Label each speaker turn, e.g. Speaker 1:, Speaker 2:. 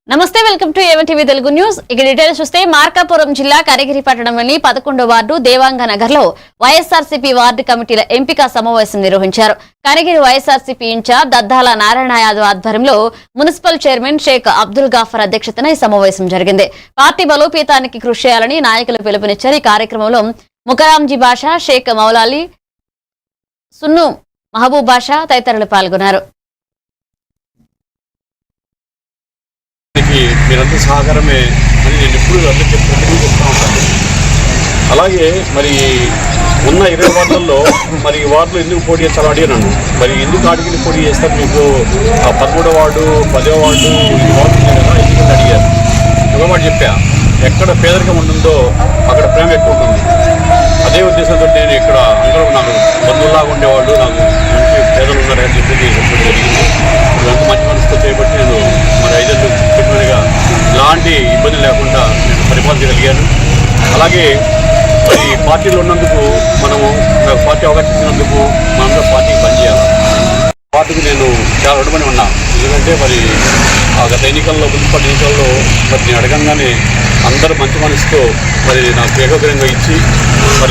Speaker 1: నమస్తే welcome to ఏవన్టీవీ Telugu news. ఇక details చూస్తే మార్కాపురం జిల్లా కరిగిరి పట్టణంలోని 11వ వార్డు దేవాంగ నగర్ లో వైఎస్ఆర్సీపీ వార్డు కమిటీల ఎంపిక సమావేశం నిర్వహించారు. కరిగిరి వైఎస్ఆర్సీపీ ఇన్ఛార్జ్ దద్దాల నారాయణ యాదవ్ ఆధ్వర్యంలో మున్సిపల్ చైర్మన్ షేక్ అబ్దుల్ గాఫర్ అధ్యక్షతన ఈ సమావేశం జరిగింది. పార్టీ బలోపేతానికి కృషి చేయాలని నాయకులు పిలుపునిచ్చారు. ఈ కార్యక్రమంలో ముకరాంజీ బాషా, షేక్ మౌలాలి, సున్ను మహబూబ్ బాషా తదితరులు పాల్గొన్నారు.
Speaker 2: మీరంతా సహకారమే అని నేను ఎప్పుడు అందరూ చెప్తూ ఉంటాను. అలాగే మరి ఉన్న 20 వార్డుల్లో మరి వార్డులో ఎందుకు పోటీ చేస్తారో అడిగాను. మరి ఎందుకు అడిగి పోటీ చేస్తారు, మీకు 13వ వార్డు 10వ వార్డు ఈ వార్డు ఉన్నాయి కదా ఎందుకంటే అడిగారు. ఒక మాట చెప్పా, ఎక్కడ పేదరికం ఉంటుందో అక్కడ ప్రేమ ఎక్కువ ఉంటుంది. అదే ఉద్దేశంతో నేను ఇక్కడ అందరూ నాకు బంధువులాగా ఉండేవాళ్ళు, నాకు మంచి పేదలు ఉన్నారని చెప్పి చెప్పడం జరిగింది. ఇదంతా మంచి మనసుతో చేయబట్టి నేను మరి 5 ఏళ్ళు చెప్పినగా ఎలాంటి ఇబ్బంది లేకుండా నేను పరిపాలించగలిగాను. అలాగే మరి పార్టీలో ఉన్నందుకు మనము నాకు పార్టీ అవకాశం ఇచ్చినందుకు మనందరూ పార్టీకి పనిచేయాలి. పార్టీకి నేను చాలా రుణపడి ఉన్నా. ఎందుకంటే మరి గత ఎన్నికల్లో మున్సిపల్ ఎన్నికల్లో మరి నేను అడగంగానే అందరూ మంచి మనసుతో మరి నాకు ఏకగ్రంగా ఇచ్చి మరి